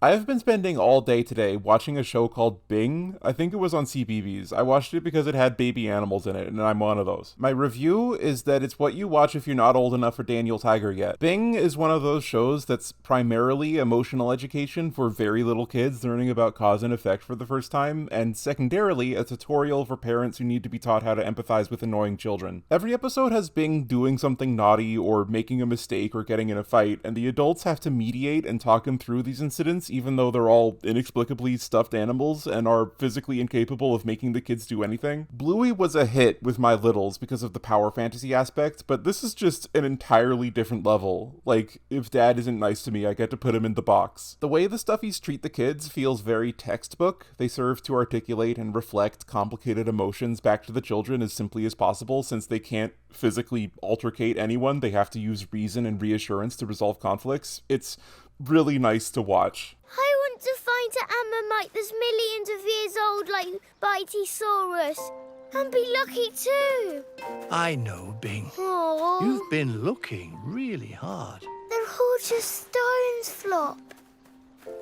I've been spending all day today watching a show called Bing. I think it was on CBeebies. I watched it because it had baby animals in it, and I'm one of those. My review is that it's what you watch if you're not old enough for Daniel Tiger yet. Bing is one of those shows that's primarily emotional education for very little kids learning about cause and effect for the first time, and secondarily, a tutorial for parents who need to be taught how to empathize with annoying children. Every episode has Bing doing something naughty or making a mistake or getting in a fight, and the adults have to mediate and talk him through these incidents even though they're all inexplicably stuffed animals and are physically incapable of making the kids do anything. Bluey was a hit with my littles because of the power fantasy aspect, but this is just an entirely different level. Like, if dad isn't nice to me, I get to put him in the box. The way the Stuffies treat the kids feels very textbook. They serve to articulate and reflect complicated emotions back to the children as simply as possible, since they can't physically altercate anyone. They have to use reason and reassurance to resolve conflicts. It's really nice to watch. I want to find an Ammonite that's millions of years old like Bitisaurus. And be lucky too. I know, Bing. Aww. You've been looking really hard. They're all just stones, Flop.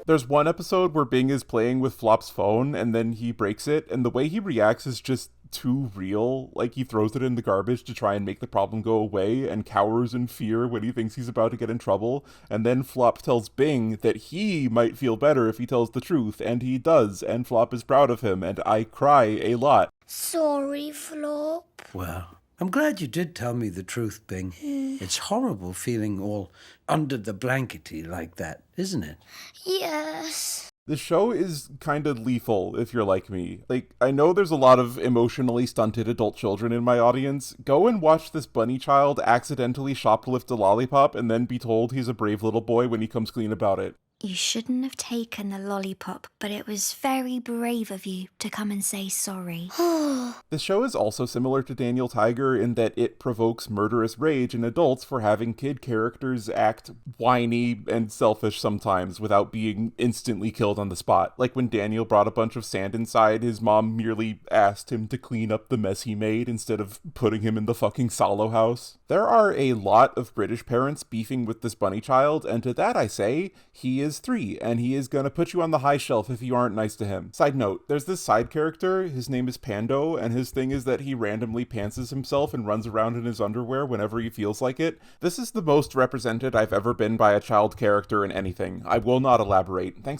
There's one episode where Bing is playing with Flop's phone and then he breaks it, and the way he reacts is just too real. Like, he throws it in the garbage to try and make the problem go away and cowers in fear when he thinks he's about to get in trouble. And then Flop tells Bing that he might feel better if he tells the truth, and he does, and Flop is proud of him, and I cry a lot. Sorry, Flop. Well, I'm glad you did tell me the truth, Bing. It's horrible feeling all under the blankety like that, isn't it? Yes. The show is kind of lethal if you're like me. Like, I know there's a lot of emotionally stunted adult children in my audience. Go and watch this bunny child accidentally shoplift a lollipop and then be told he's a brave little boy when he comes clean about it. You shouldn't have taken the lollipop, but it was very brave of you to come and say sorry. The show is also similar to Daniel Tiger in that it provokes murderous rage in adults for having kid characters act whiny and selfish sometimes without being instantly killed on the spot. Like when Daniel brought a bunch of sand inside, his mom merely asked him to clean up the mess he made instead of putting him in the fucking Solo house. There are a lot of British parents beefing with this bunny child, and to that I say, he is 3, and he is gonna put you on the high shelf if you aren't nice to him. Side note, there's this side character, his name is Pando, and his thing is that he randomly pantses himself and runs around in his underwear whenever he feels like it. This is the most represented I've ever been by a child character in anything. I will not elaborate. Thanks for